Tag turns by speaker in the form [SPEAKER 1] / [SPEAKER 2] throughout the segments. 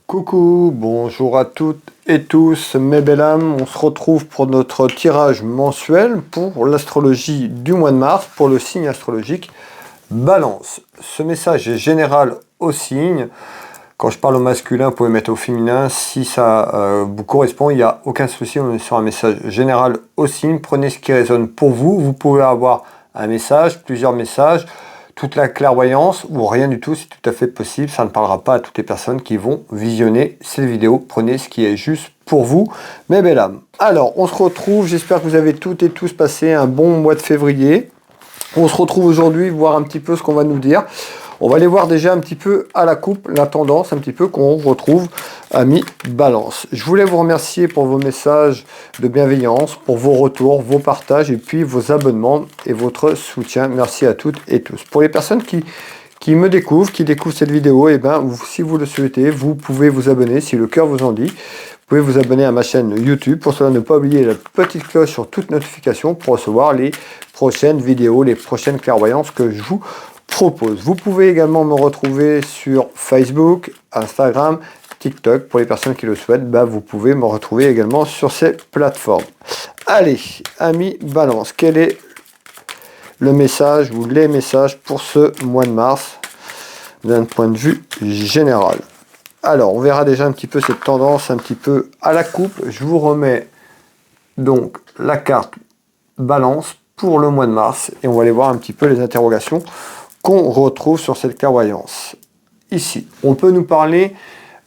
[SPEAKER 1] Coucou, bonjour à toutes et tous, mes belles âmes. On se retrouve pour notre tirage mensuel pour l'astrologie du mois de mars, pour le signe astrologique Balance. Ce message est général au signe. Quand je parle au masculin, vous pouvez mettre au féminin. Si ça vous correspond, il n'y a aucun souci. On est sur un message général au signe. Prenez ce qui résonne pour vous. Vous pouvez avoir un message, plusieurs messages, toute la clairvoyance ou rien du tout, c'est tout à fait possible. Ça ne parlera pas à toutes les personnes qui vont visionner cette vidéo. Prenez ce qui est juste pour vous, mes belles âmes. Alors, on se retrouve. J'espère que vous avez toutes et tous passé un bon mois de février. On se retrouve aujourd'hui, voir un petit peu ce qu'on va nous dire. On va aller voir déjà un petit peu à la coupe, la tendance un petit peu qu'on retrouve à mi-balance. Je voulais vous remercier pour vos messages de bienveillance, pour vos retours, vos partages et puis vos abonnements et votre soutien. Merci à toutes et tous. Pour les personnes qui me découvrent, qui découvrent cette vidéo, et si vous le souhaitez, vous pouvez vous abonner si le cœur vous en dit. Vous pouvez vous abonner à ma chaîne YouTube. Pour cela, ne pas oublier la petite cloche sur toute notification pour recevoir les prochaines vidéos, les prochaines clairvoyances que je vous propose. Vous pouvez également me retrouver sur Facebook, Instagram, TikTok. Pour les personnes qui le souhaitent, vous pouvez me retrouver également sur ces plateformes. Allez, amis Balance, quel est le message ou les messages pour ce mois de mars d'un point de vue général? Alors, on verra déjà un petit peu cette tendance un petit peu à la coupe. Je vous remets donc la carte Balance pour le mois de mars et on va aller voir un petit peu les interrogations qu'on retrouve sur cette clairvoyance. Ici, on peut nous parler,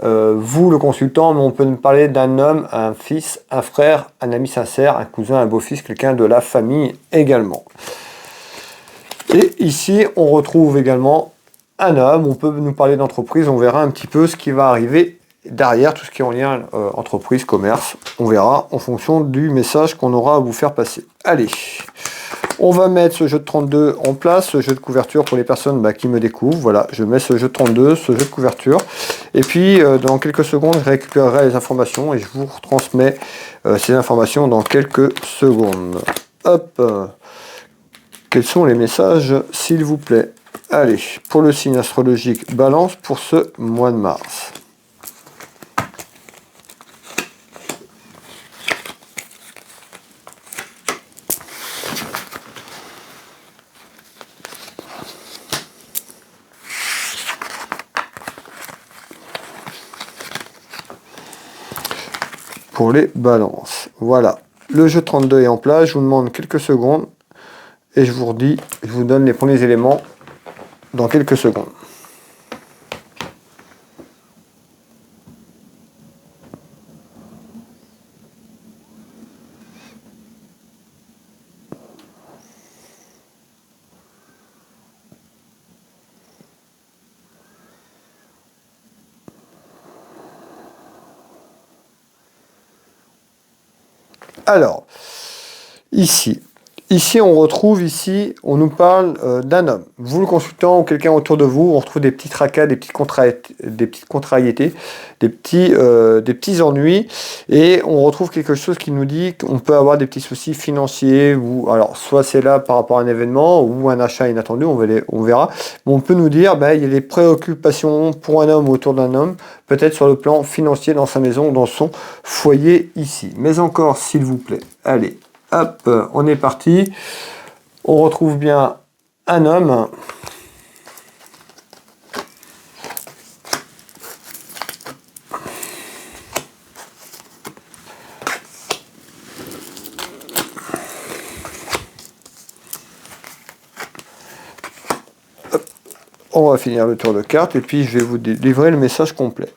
[SPEAKER 1] vous le consultant, mais on peut nous parler d'un homme, un fils, un frère, un ami sincère, un cousin, un beau-fils, quelqu'un de la famille également. Et ici, on retrouve également un homme, on peut nous parler d'entreprise, on verra un petit peu ce qui va arriver derrière, tout ce qui est en lien entreprise, commerce, on verra en fonction du message qu'on aura à vous faire passer. Allez, on va mettre ce jeu de 32 en place, ce jeu de couverture pour les personnes qui me découvrent. Voilà, je mets ce jeu de 32, ce jeu de couverture. Et puis, dans quelques secondes, je récupérerai les informations et je vous retransmets ces informations dans quelques secondes. Hop, quels sont les messages, s'il vous plaît? Allez, pour le signe astrologique Balance pour ce mois de mars. Pour les balances. Voilà, le jeu 32 est en place, je vous demande quelques secondes et je vous redis, je vous donne les premiers éléments dans quelques secondes. Alors, ici on retrouve, on nous parle d'un homme. Vous le consultant ou quelqu'un autour de vous, on retrouve des petits tracas, des petites contrariétés, des petits ennuis. Et on retrouve quelque chose qui nous dit qu'on peut avoir des petits soucis financiers. Ou alors, soit c'est là par rapport à un événement ou un achat inattendu, on verra. Mais on peut nous dire, il y a des préoccupations pour un homme ou autour d'un homme, peut-être sur le plan financier dans sa maison ou dans son foyer ici. Mais encore, s'il vous plaît, allez. Hop, on est parti. On retrouve bien un homme. Hop. On va finir le tour de carte et puis je vais vous délivrer le message complet.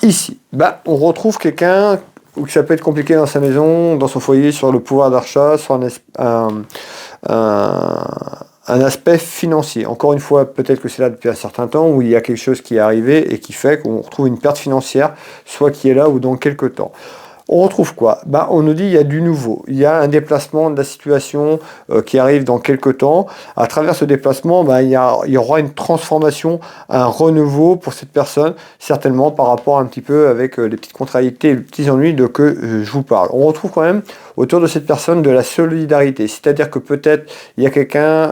[SPEAKER 1] Ici, on retrouve quelqu'un ou que ça peut être compliqué dans sa maison, dans son foyer, sur le pouvoir d'achat, sur un aspect financier. Encore une fois, peut-être que c'est là depuis un certain temps, où il y a quelque chose qui est arrivé et qui fait qu'on retrouve une perte financière, soit qui est là ou dans quelques temps. On retrouve quoi? On nous dit il y a du nouveau, il y a un déplacement de la situation qui arrive dans quelques temps. À travers ce déplacement, il y aura une transformation, un renouveau pour cette personne, certainement par rapport un petit peu avec les petites contrariétés et les petits ennuis que je vous parle. On retrouve quand même autour de cette personne de la solidarité. C'est-à-dire que peut-être il y a quelqu'un,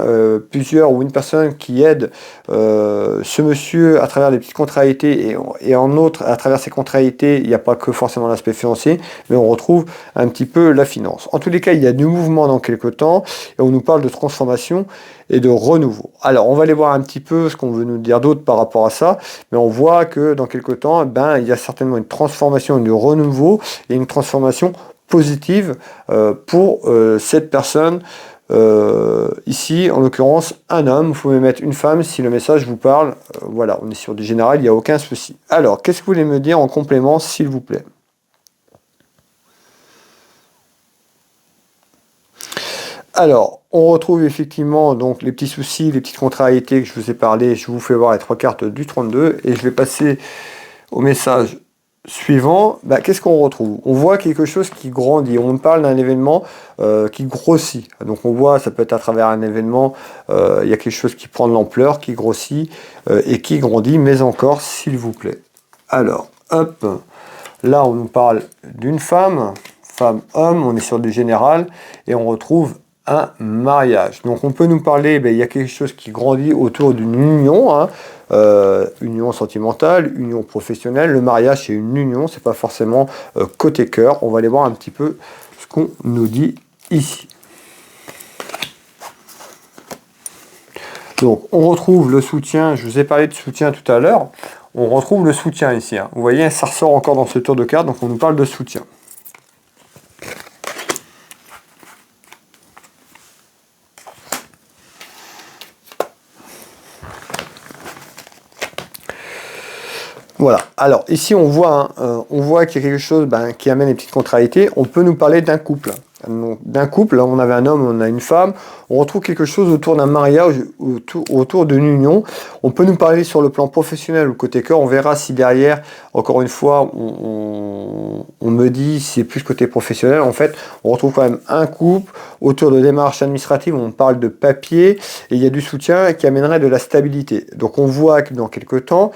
[SPEAKER 1] plusieurs ou une personne qui aide ce monsieur à travers des petites contrariétés et en outre, à travers ces contrariétés, il n'y a pas que forcément l'aspect financier, mais on retrouve un petit peu la finance. En tous les cas, il y a du mouvement dans quelques temps et on nous parle de transformation et de renouveau. Alors, on va aller voir un petit peu ce qu'on veut nous dire d'autre par rapport à ça, mais on voit que dans quelques temps, il y a certainement une transformation et du renouveau et une transformation positive pour cette personne. Ici, en l'occurrence, un homme, vous pouvez mettre une femme si le message vous parle. Voilà, on est sur du général, il n'y a aucun souci. Alors, qu'est-ce que vous voulez me dire en complément, s'il vous plaît? Alors, on retrouve effectivement donc les petits soucis, les petites contrariétés que je vous ai parlé. Je vous fais voir les 3 cartes du 32 et je vais passer au message suivant. Qu'est-ce qu'on retrouve? On voit quelque chose qui grandit. On parle d'un événement qui grossit. Donc on voit, ça peut être à travers un événement, il y a quelque chose qui prend de l'ampleur, qui grossit et qui grandit, mais encore, s'il vous plaît. Alors, hop, là on nous parle d'une femme, femme-homme, on est sur du général et on retrouve un mariage. Donc on peut nous parler, il y a quelque chose qui grandit autour d'une union, union sentimentale, union professionnelle. Le mariage c'est une union, c'est pas forcément côté cœur. On va aller voir un petit peu ce qu'on nous dit ici. Donc on retrouve le soutien, je vous ai parlé de soutien tout à l'heure, on retrouve le soutien ici. Vous voyez, ça ressort encore dans ce tour de cartes, donc on nous parle de soutien. Voilà, alors ici on voit qu'il y a quelque chose qui amène les petites contrariétés. On peut nous parler d'un couple. D'un couple, là on avait un homme, on a une femme, on retrouve quelque chose autour d'un mariage, autour d'une union. On peut nous parler sur le plan professionnel ou côté cœur, on verra si derrière, encore une fois, on me dit si c'est plus côté professionnel. En fait, on retrouve quand même un couple autour de démarches administratives, on parle de papier, et il y a du soutien qui amènerait de la stabilité. Donc on voit que dans quelques temps,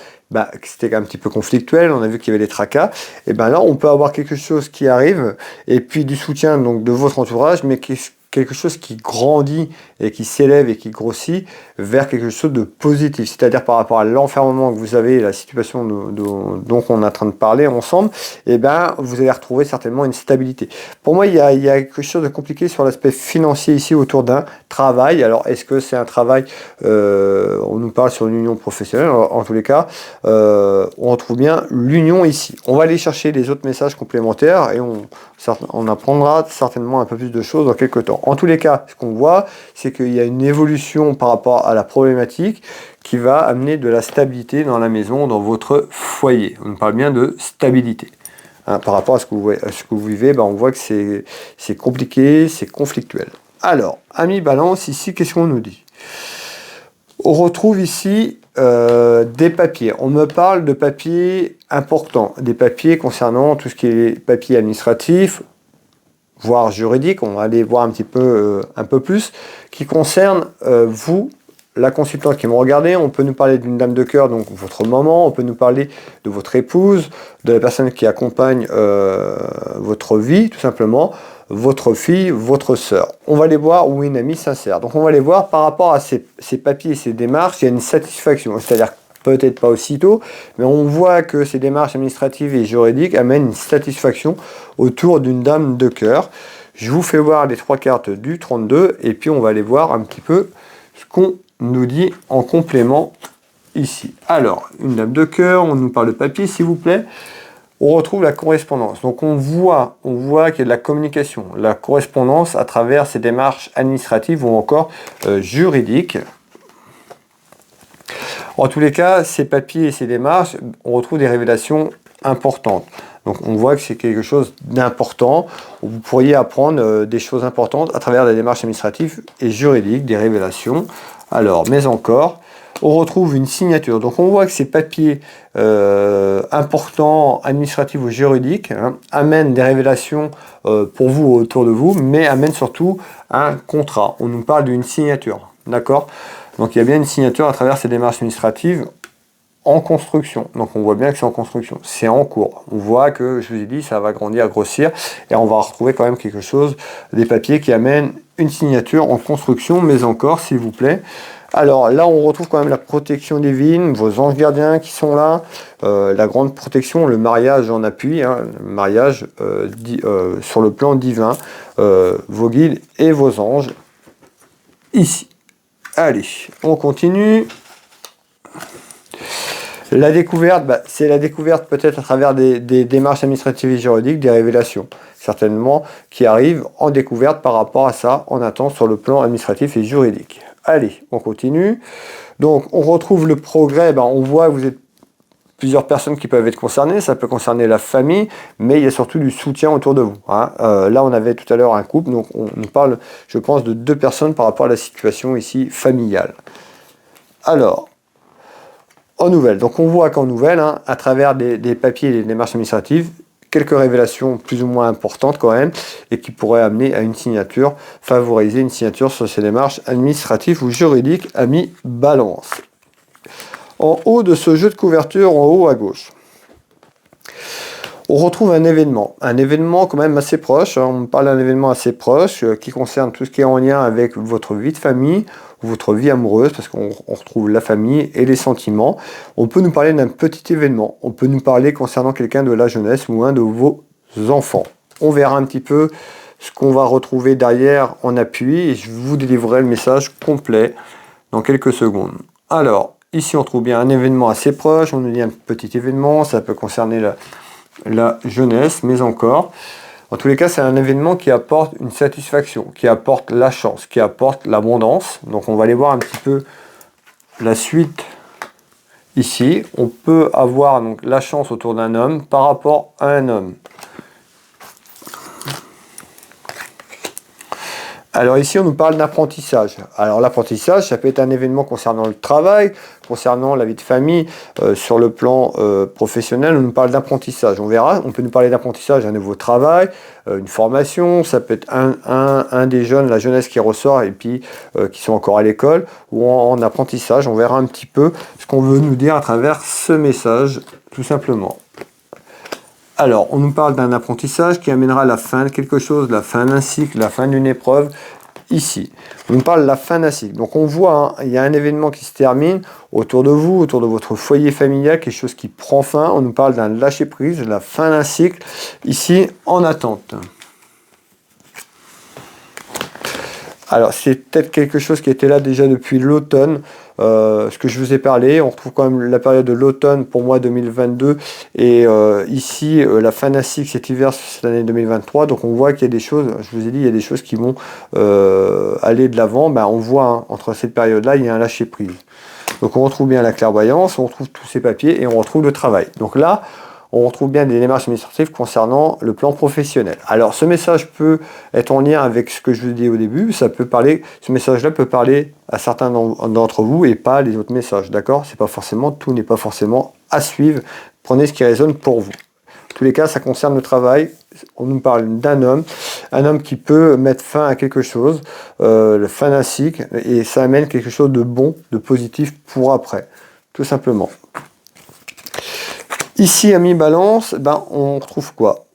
[SPEAKER 1] c'était un petit peu conflictuel, on a vu qu'il y avait des tracas, et là on peut avoir quelque chose qui arrive, et puis du soutien donc de votre entourage, mais quelque chose qui grandit et qui s'élève et qui grossit vers quelque chose de positif, c'est-à-dire par rapport à l'enfermement que vous avez, la situation dont on est en train de parler ensemble, vous allez retrouver certainement une stabilité. Pour moi, il y a quelque chose de compliqué sur l'aspect financier ici autour d'un travail. Alors, est-ce que c'est un travail, on nous parle sur une union professionnelle, en tous les cas, on retrouve bien l'union ici. On va aller chercher les autres messages complémentaires et on apprendra certainement un peu plus de choses dans quelques temps. En tous les cas, ce qu'on voit, c'est qu'il y a une évolution par rapport à la problématique qui va amener de la stabilité dans la maison, dans votre foyer. On parle bien de stabilité. Par rapport à ce que vous vivez, on voit que c'est compliqué, c'est conflictuel. Alors, amis balance, ici, qu'est-ce qu'on nous dit? On retrouve ici des papiers. On me parle de papiers importants, des papiers concernant tout ce qui est papiers administratifs, voire juridiques. On va aller voir un peu plus, qui concerne vous, la consultante qui me regardait. On peut nous parler d'une dame de cœur, donc votre maman. On peut nous parler de votre épouse, de la personne qui accompagne votre vie, tout simplement, votre fille, votre sœur. On va les voir, ou une amie sincère. Donc on va les voir par rapport à ces papiers et ces démarches, il y a une satisfaction. C'est-à-dire peut-être pas aussitôt, mais on voit que ces démarches administratives et juridiques amènent une satisfaction autour d'une dame de cœur. Je vous fais voir les 3 cartes du 32 et puis on va aller voir un petit peu ce qu'on nous dit en complément ici. Alors, une dame de cœur, on nous parle de papier s'il vous plaît. On retrouve la correspondance. Donc on voit qu'il y a de la communication, la correspondance à travers ces démarches administratives ou encore juridiques. En tous les cas, ces papiers et ces démarches, on retrouve des révélations importantes. Donc on voit que c'est quelque chose d'important. Vous pourriez apprendre des choses importantes à travers des démarches administratives et juridiques, des révélations. Alors, mais encore, on retrouve une signature. Donc on voit que ces papiers importants, administratifs ou juridiques, amènent des révélations pour vous, autour de vous, mais amènent surtout un contrat. On nous parle d'une signature, d'accord ? Donc il y a bien une signature à travers ces démarches administratives en construction. Donc on voit bien que c'est en construction, c'est en cours. On voit que, je vous ai dit, ça va grandir, grossir, et on va retrouver quand même quelque chose, des papiers qui amènent une signature en construction, mais encore, s'il vous plaît. Alors là, on retrouve quand même la protection divine, vos anges gardiens qui sont là, la grande protection, le mariage en appui, hein, le mariage sur le plan divin, vos guides et vos anges, ici. Allez, on continue. La découverte, c'est la découverte peut-être à travers des démarches administratives et juridiques, des révélations, certainement, qui arrivent en découverte par rapport à ça, en attente sur le plan administratif et juridique. Allez, on continue. Donc, on retrouve le progrès. On voit que vous êtes plusieurs personnes qui peuvent être concernées. Ça peut concerner la famille, mais il y a surtout du soutien autour de vous. Hein. Là, on avait tout à l'heure un couple. Donc, on parle, je pense, de 2 personnes par rapport à la situation ici familiale. Alors, en nouvelles. Donc, on voit qu'en nouvelles, hein, à travers des papiers et des démarches administratives, quelques révélations plus ou moins importantes quand même, et qui pourraient amener à une signature, favoriser une signature sur ces démarches administratives ou juridiques, amis Balance. En haut de ce jeu de couverture, en haut à gauche, on retrouve un événement quand même assez proche, hein, on parle d'un événement assez proche qui concerne tout ce qui est en lien avec votre vie de famille, ou votre vie amoureuse, parce qu'on retrouve la famille et les sentiments. On peut nous parler d'un petit événement, on peut nous parler concernant quelqu'un de la jeunesse ou un de vos enfants. On verra un petit peu ce qu'on va retrouver derrière en appui, et je vous délivrerai le message complet dans quelques secondes. Alors, ici on trouve bien un événement assez proche, on nous dit un petit événement, ça peut concerner la jeunesse, mais encore. En tous les cas, c'est un événement qui apporte une satisfaction, qui apporte la chance, qui apporte l'abondance. Donc on va aller voir un petit peu la suite ici. On peut avoir donc la chance autour d'un homme par rapport à un homme. Alors ici, on nous parle d'apprentissage. Alors l'apprentissage, ça peut être un événement concernant le travail, concernant la vie de famille, sur le plan professionnel, on nous parle d'apprentissage. On verra, on peut nous parler d'apprentissage, un nouveau travail, une formation, ça peut être un des jeunes, la jeunesse qui ressort et puis qui sont encore à l'école, ou en apprentissage. On verra un petit peu ce qu'on veut nous dire à travers ce message, tout simplement. Alors, on nous parle d'un apprentissage qui amènera la fin de quelque chose, la fin d'un cycle, la fin d'une épreuve, ici. On nous parle de la fin d'un cycle. Donc on voit, hein, il y a un événement qui se termine autour de vous, autour de votre foyer familial, quelque chose qui prend fin. On nous parle d'un lâcher-prise, de la fin d'un cycle, ici, en attente. Alors, c'est peut-être quelque chose qui était là déjà depuis l'automne, ce que je vous ai parlé. On retrouve quand même la période de l'automne pour moi 2022 et ici la fin d'un cycle cet hiver cette année 2023. Donc on voit qu'il y a des choses, je vous ai dit, il y a des choses qui vont aller de l'avant. On voit, hein, entre cette période-là, il y a un lâcher-prise. Donc on retrouve bien la clairvoyance, on retrouve tous ces papiers et on retrouve le travail. Donc là, on retrouve bien des démarches administratives concernant le plan professionnel. Alors, ce message peut être en lien avec ce que je vous dis au début. Ce message-là peut parler à certains d'entre vous et pas les autres messages, d'accord? Tout n'est pas forcément à suivre. Prenez ce qui résonne pour vous. En tous les cas, ça concerne le travail. On nous parle d'un homme, un homme qui peut mettre fin à quelque chose, la fin d'un cycle, et ça amène quelque chose de bon, de positif pour après, tout simplement. Ici, amis Balance, on retrouve quoi?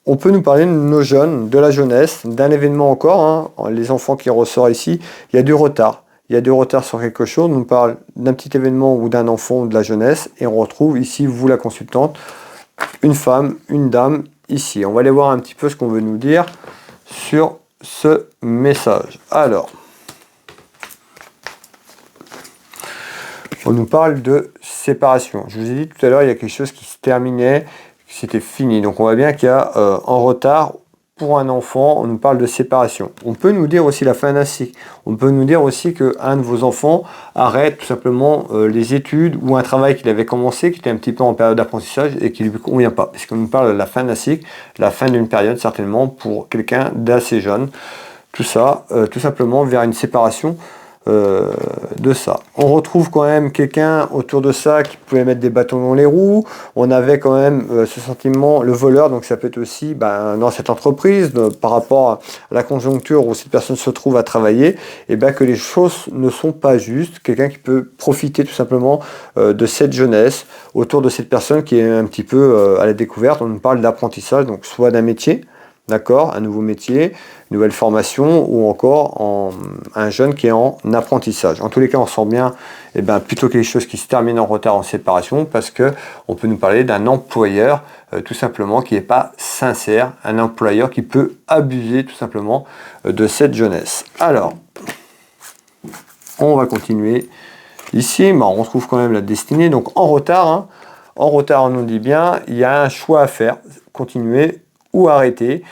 [SPEAKER 1] On peut nous parler de nos jeunes, de la jeunesse, d'un événement encore, hein, les enfants qui ressortent ici, il y a du retard. Il y a du retard sur quelque chose, on nous parle d'un petit événement ou d'un enfant ou de la jeunesse, et on retrouve ici, vous la consultante, une femme, une dame, ici. On va aller voir un petit peu ce qu'on veut nous dire sur ce message. Alors, on nous parle de séparation. Je vous ai dit tout à l'heure, il y a quelque chose qui se terminait, qui c'était fini. Donc on voit bien qu'il y a en retard pour un enfant, on nous parle de séparation. On peut nous dire aussi la fin d'un cycle. On peut nous dire aussi qu'un de vos enfants arrête tout simplement les études ou un travail qu'il avait commencé, qui était un petit peu en période d'apprentissage et qui ne lui convient pas. Puisqu'on nous parle de la fin d'un cycle, la fin d'une période certainement pour quelqu'un d'assez jeune. Tout ça, tout simplement vers une séparation de ça. On retrouve quand même quelqu'un autour de ça qui pouvait mettre des bâtons dans les roues. On avait quand même ce sentiment, le voleur, donc ça peut être aussi dans cette entreprise, par rapport à la conjoncture où cette personne se trouve à travailler, et que les choses ne sont pas justes. Quelqu'un qui peut profiter tout simplement de cette jeunesse autour de cette personne qui est un petit peu à la découverte. On nous parle d'apprentissage, donc soit d'un métier, d'accord, un nouveau métier, une nouvelle formation, ou encore un jeune qui est en apprentissage. En tous les cas, on sent bien plutôt quelque chose qui se termine en retard, en séparation, parce que on peut nous parler d'un employeur tout simplement qui n'est pas sincère, un employeur qui peut abuser tout simplement de cette jeunesse. Alors, on va continuer. Ici, on retrouve quand même la destinée, donc en retard. Hein. En retard, on nous dit bien, il y a un choix à faire, continuer ou arrêter.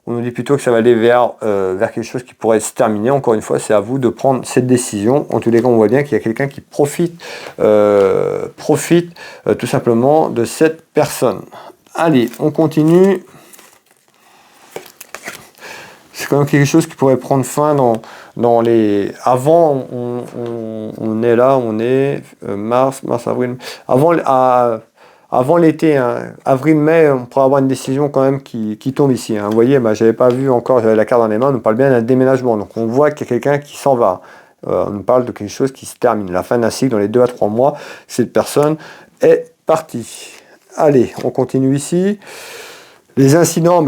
[SPEAKER 1] On nous dit plutôt que ça va aller vers quelque chose qui pourrait se terminer. Encore une fois, c'est à vous de prendre cette décision. En tous les cas, on voit bien qu'il y a quelqu'un qui profite tout simplement de cette personne. Allez, on continue. C'est quand même quelque chose qui pourrait prendre fin dans les... Avant, on est là, on est mars, avril... Avant l'été, hein, avril-mai, on pourrait avoir une décision quand même qui tombe ici. Hein. Vous voyez, j'avais pas vu encore, j'avais la carte dans les mains, on nous parle bien d'un déménagement. Donc on voit qu'il y a quelqu'un qui s'en va. On nous parle de quelque chose qui se termine. La fin d'un cycle, dans les 2 à 3 mois, cette personne est partie. Allez, on continue ici. Les incidents,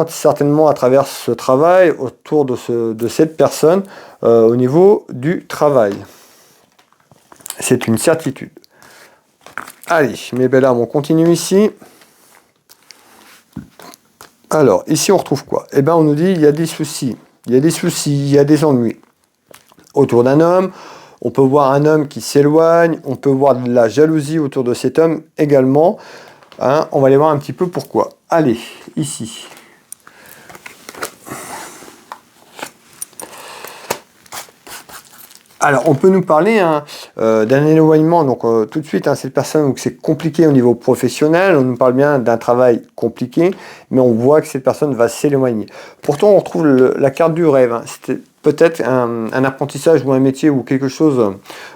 [SPEAKER 1] certainement à travers ce travail, autour de cette personne, au niveau du travail. C'est une certitude. Allez, mes belles âmes, on continue ici. Alors, ici, on retrouve quoi? On nous dit, il y a des soucis. Il y a des soucis, il y a des ennuis. Autour d'un homme, on peut voir un homme qui s'éloigne, on peut voir de la jalousie autour de cet homme également. Hein, on va aller voir un petit peu pourquoi. Allez, ici. Alors, on peut nous parler d'un éloignement, donc tout de suite, cette personne où c'est compliqué au niveau professionnel, on nous parle bien d'un travail compliqué, mais on voit que cette personne va s'éloigner. Pourtant, on retrouve la carte du rêve. Hein. C'était peut-être un apprentissage ou un métier ou quelque chose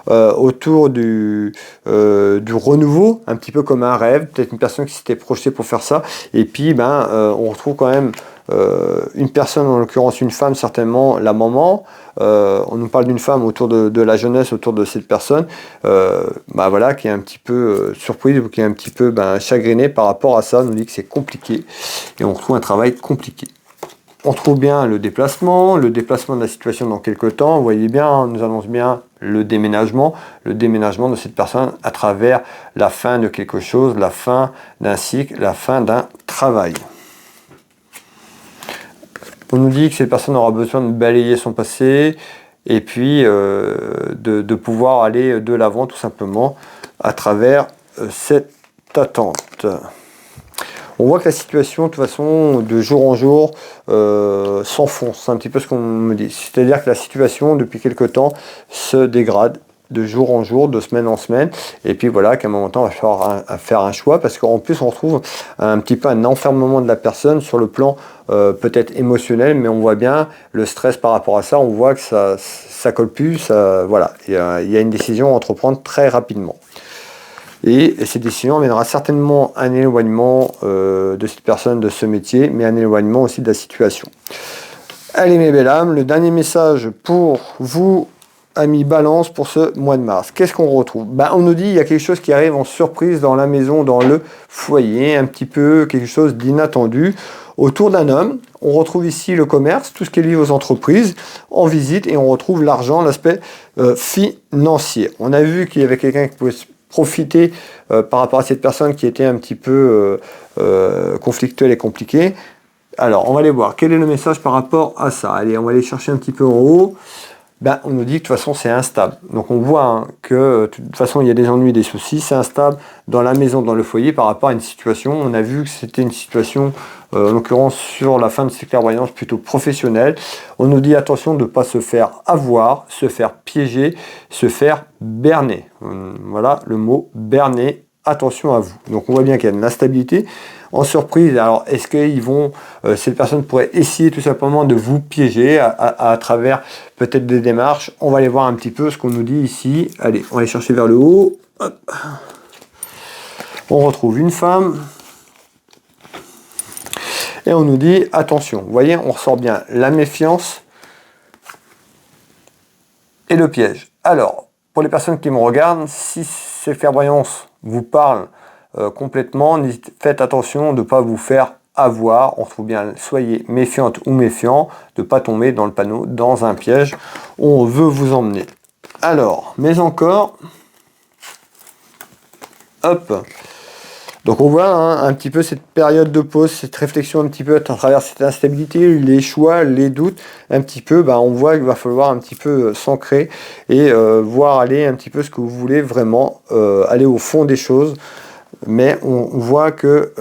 [SPEAKER 1] autour du renouveau, un petit peu comme un rêve, peut-être une personne qui s'était projetée pour faire ça, et puis on retrouve quand même une personne, en l'occurrence une femme certainement, la maman. On nous parle d'une femme autour de la jeunesse, autour de cette personne, voilà, qui est un petit peu surprise ou qui est un petit peu chagrinée par rapport à ça. On nous dit que c'est compliqué et on retrouve un travail compliqué. On trouve bien le déplacement de la situation dans quelques temps. Vous voyez bien, on nous annonce bien le déménagement de cette personne à travers la fin de quelque chose, la fin d'un cycle, la fin d'un travail. On nous dit que cette personne aura besoin de balayer son passé et puis de pouvoir aller de l'avant tout simplement à travers cette attente. On voit que la situation, de toute façon, de jour en jour, s'enfonce. C'est un petit peu ce qu'on me dit. C'est-à-dire que la situation, depuis quelque temps, se dégrade de jour en jour, de semaine en semaine. Et puis voilà, qu'à un moment donné, on va falloir faire un choix, parce qu'en plus, on retrouve un petit peu un enfermement de la personne sur le plan peut-être émotionnel, mais on voit bien le stress par rapport à ça. On voit que ça colle plus. Voilà, il y a une décision à entreprendre très rapidement. Et cette décision amènera certainement un éloignement de cette personne, de ce métier, mais un éloignement aussi de la situation. Allez mes belles âmes, le dernier message pour vous, amis Balance, pour ce mois de mars. Qu'est-ce qu'on retrouve? On nous dit qu'il y a quelque chose qui arrive en surprise dans la maison, dans le foyer, un petit peu quelque chose d'inattendu. Autour d'un homme, on retrouve ici le commerce, tout ce qui est lié aux entreprises, en visite, et on retrouve l'argent, l'aspect financier. On a vu qu'il y avait quelqu'un qui pouvait profiter par rapport à cette personne qui était un petit peu conflictuelle et compliquée. Alors, on va aller voir quel est le message par rapport à ça. Allez, on va aller chercher un petit peu en haut. On nous dit que de toute façon c'est instable. Donc on voit que de toute façon il y a des ennuis, des soucis, c'est instable dans la maison, dans le foyer par rapport à une situation. On a vu que c'était une situation, en l'occurrence sur la fin de ces clairvoyances, plutôt professionnelle. On nous dit attention de ne pas se faire avoir, se faire piéger, se faire berner. Voilà le mot berner. attention à vous. Donc on voit bien qu'il y a de l'instabilité. En surprise, alors est-ce qu'ils vont, cette personne pourrait essayer tout simplement de vous piéger à travers peut-être des démarches. On va aller voir un petit peu ce qu'on nous dit ici. Allez, on va aller chercher vers le haut. Hop. On retrouve une femme. Et on nous dit, attention, vous voyez, on ressort bien la méfiance et le piège. Alors, pour les personnes qui me regardent, si ces clairvoyances vous parlent complètement, faites attention de ne pas vous faire avoir. On trouve bien, soyez méfiante ou méfiant, de ne pas tomber dans le panneau, dans un piège où on veut vous emmener. Alors, mais encore, hop. Donc on voit un petit peu cette période de pause, cette réflexion un petit peu à travers cette instabilité, les choix, les doutes, un petit peu, on voit qu'il va falloir un petit peu s'ancrer et voir aller un petit peu ce que vous voulez vraiment, aller au fond des choses. Mais on voit que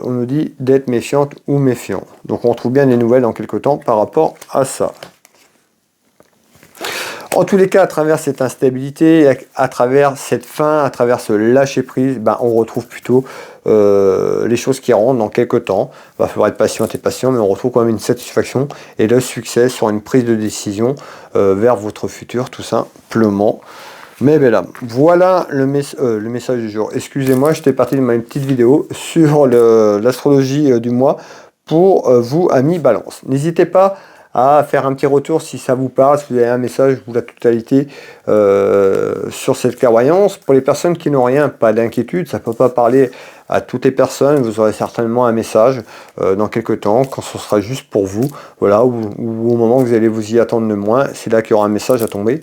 [SPEAKER 1] on nous dit d'être méfiante ou méfiant. Donc on trouve bien des nouvelles dans quelques temps par rapport à ça. En tous les cas, à travers cette instabilité, à travers cette fin, à travers ce lâcher-prise, on retrouve plutôt les choses qui rentrent dans quelques temps. Il va falloir être patient et patient, mais on retrouve quand même une satisfaction et le succès sur une prise de décision vers votre futur, tout simplement. Mais là, voilà le message du jour. Excusez-moi, j'étais parti de ma petite vidéo sur l'astrologie du mois pour vous, amis Balance. N'hésitez pas à faire un petit retour si ça vous parle, si vous avez un message ou la totalité sur cette clairvoyance. Pour les personnes qui n'ont rien, pas d'inquiétude, ça ne peut pas parler à toutes les personnes. Vous aurez certainement un message dans quelques temps, quand ce sera juste pour vous, voilà, ou au moment où vous allez vous y attendre le moins, c'est là qu'il y aura un message à tomber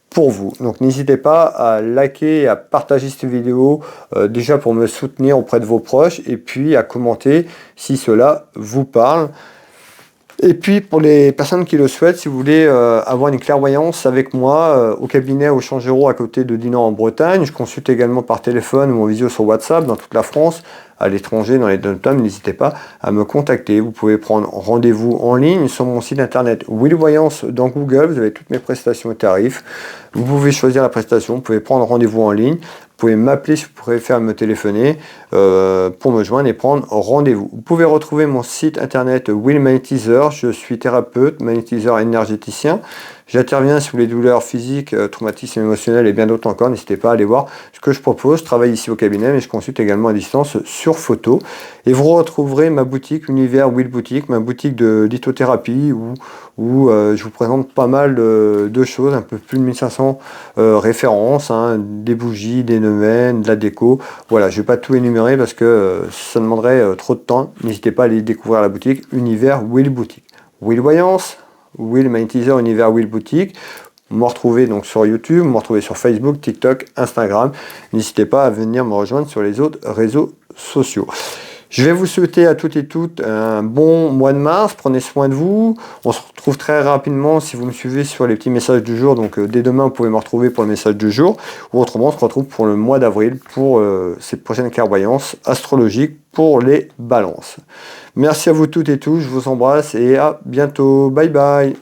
[SPEAKER 1] pour vous. Donc n'hésitez pas à liker et à partager cette vidéo déjà pour me soutenir auprès de vos proches et puis à commenter si cela vous parle. Et puis pour les personnes qui le souhaitent, si vous voulez avoir une clairvoyance avec moi au cabinet au Changero à côté de Dinan en Bretagne, je consulte également par téléphone ou en visio sur WhatsApp dans toute la France, à l'étranger, dans les dom-toms, n'hésitez pas à me contacter. Vous pouvez prendre rendez-vous en ligne sur mon site internet Will Voyance dans Google, vous avez toutes mes prestations et tarifs. Vous pouvez choisir la prestation, vous pouvez prendre rendez-vous en ligne. Vous pouvez m'appeler si vous préférez me téléphoner pour me joindre et prendre rendez-vous. Vous pouvez retrouver mon site internet Will Magnétiseur. Je suis thérapeute, magnétiseur énergéticien. J'interviens sur les douleurs physiques, traumatismes émotionnels et bien d'autres encore. N'hésitez pas à aller voir ce que je propose. Je travaille ici au cabinet, mais je consulte également à distance sur photo. Et vous retrouverez ma boutique, Univers Will Boutique, ma boutique de lithothérapie où je vous présente pas mal de choses, un peu plus de 1500 références, des bougies, des nemens, de la déco. Voilà, je ne vais pas tout énumérer parce que ça demanderait trop de temps. N'hésitez pas à aller découvrir la boutique Univers Will Boutique. Will Voyance, Will Magnétiseur, Univers Will Boutique. Vous me retrouvez donc sur YouTube, vous me retrouvez sur Facebook, TikTok, Instagram. N'hésitez pas à venir me rejoindre sur les autres réseaux sociaux. Je vais vous souhaiter à toutes et toutes un bon mois de mars. Prenez soin de vous. On se retrouve très rapidement si vous me suivez sur les petits messages du jour. Donc dès demain, vous pouvez me retrouver pour le message du jour. Ou autrement, on se retrouve pour le mois d'avril pour cette prochaine clairvoyance astrologique pour les balances. Merci à vous toutes et tous. Je vous embrasse et à bientôt. Bye bye.